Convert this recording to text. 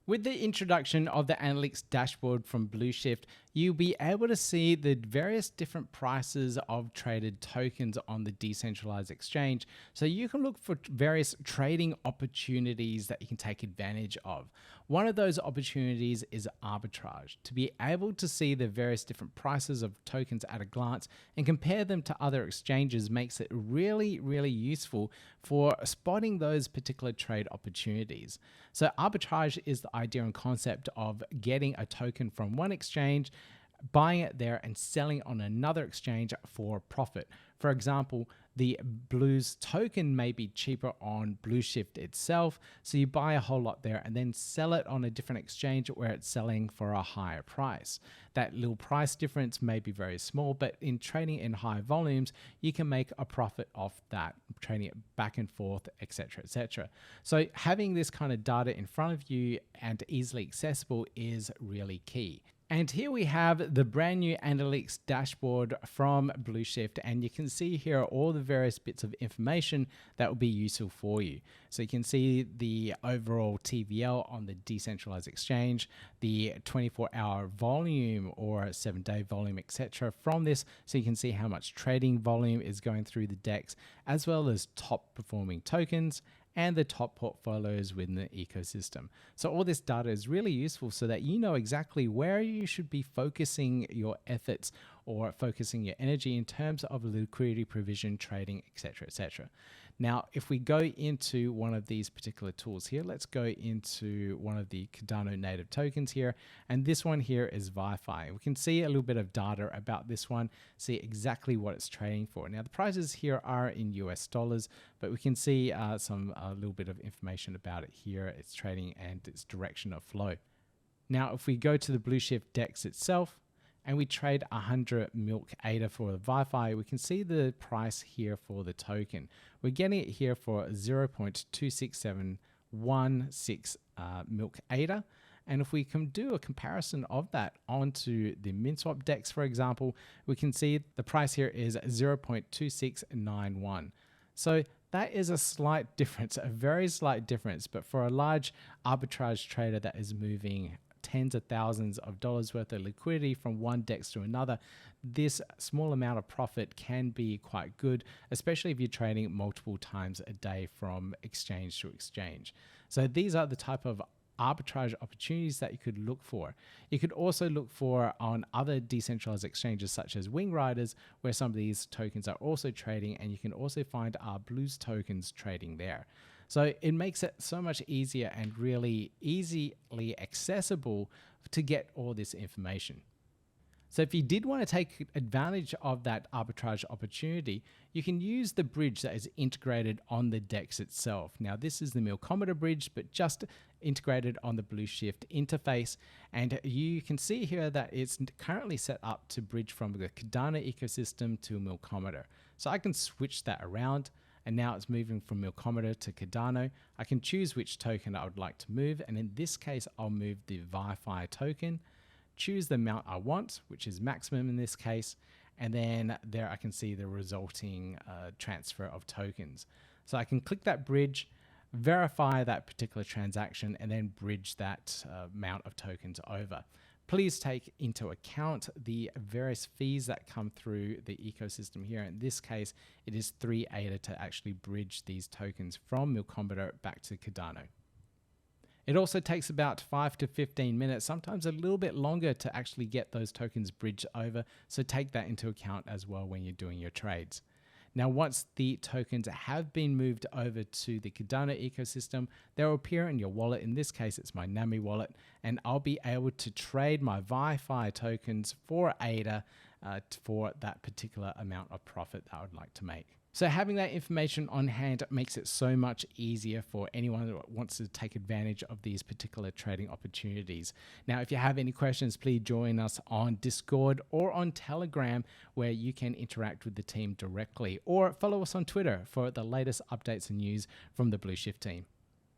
With the introduction of the analytics dashboard from Blueshift, you'll be able to see the various different prices of traded tokens on the decentralized exchange. So you can look for various trading opportunities that you can take advantage of. One of those opportunities is arbitrage. To be able to see the various different prices of tokens at a glance and compare them to other exchanges makes it really, really useful for spotting those particular trade opportunities. So arbitrage is the idea and concept of getting a token from one exchange, buying it there and selling on another exchange for profit. For example, the Blues token may be cheaper on Blueshift itself, so you buy a whole lot there and then sell it on a different exchange where it's selling for a higher price. That little price difference may be very small, but in trading in high volumes, you can make a profit off that, trading it back and forth, etc., etc. So having this kind of data in front of you and easily accessible is really key. And here we have the brand new analytics dashboard from Blueshift, and you can see here all the various bits of information that will be useful for you. So you can see the overall TVL on the decentralized exchange, the 24-hour volume or 7-day volume, etc. from this, so you can see how much trading volume is going through the DEX, as well as top performing tokens and the top portfolios within the ecosystem. So all this data is really useful so that you know exactly where you should be focusing your efforts or focusing your energy in terms of liquidity provision, trading, etc., etc. Now, if we go into one of these particular tools here, let's go into one of the Cardano native tokens here. And this one here is Wi-Fi. We can see a little bit of data about this one, see exactly what it's trading for. Now, the prices here are in US dollars, but we can see a little bit of information about it here. It's trading and its direction of flow. Now, if we go to the Blueshift DEX itself, and we trade 100 milk ADA for the Wi-Fi, we can see the price here for the token. We're getting it here for 0.26716 milk ADA. And if we can do a comparison of that onto the MinSwap DEX, for example, we can see the price here is 0.2691. So that is a slight difference, a very slight difference, but for a large arbitrage trader that is moving tens of thousands of dollars worth of liquidity from one DEX to another, this small amount of profit can be quite good, especially if you're trading multiple times a day from exchange to exchange. So these are the type of arbitrage opportunities that you could look for. You could also look for on other decentralized exchanges such as Wing Riders, where some of these tokens are also trading, and you can also find our Blues tokens trading there. So it makes it so much easier and really easily accessible to get all this information. So if you did want to take advantage of that arbitrage opportunity, you can use the bridge that is integrated on the DEX itself. Now, this is the Milkometer bridge, but just integrated on the Blueshift interface. And you can see here that it's currently set up to bridge from the Cardano ecosystem to Milkometer. So I can switch that around. And now it's moving from Milkometer to Cardano. I can choose which token I would like to move. And in this case, I'll move the Wi-Fi token, choose the amount I want, which is maximum in this case. And then there I can see the resulting transfer of tokens. So I can click that bridge, verify that particular transaction, and then bridge that amount of tokens over. Please take into account the various fees that come through the ecosystem here. In this case, it is 3 ADA to actually bridge these tokens from Milkometer back to Cardano. It also takes about 5 to 15 minutes, sometimes a little bit longer to actually get those tokens bridged over. So take that into account as well when you're doing your trades. Now, once the tokens have been moved over to the Cardano ecosystem, they'll appear in your wallet. In this case, it's my NAMI wallet, and I'll be able to trade my Wi-Fi tokens for ADA for that particular amount of profit that I would like to make. So having that information on hand makes it so much easier for anyone that wants to take advantage of these particular trading opportunities. Now, if you have any questions, please join us on Discord or on Telegram, where you can interact with the team directly, or follow us on Twitter for the latest updates and news from the Blueshift team.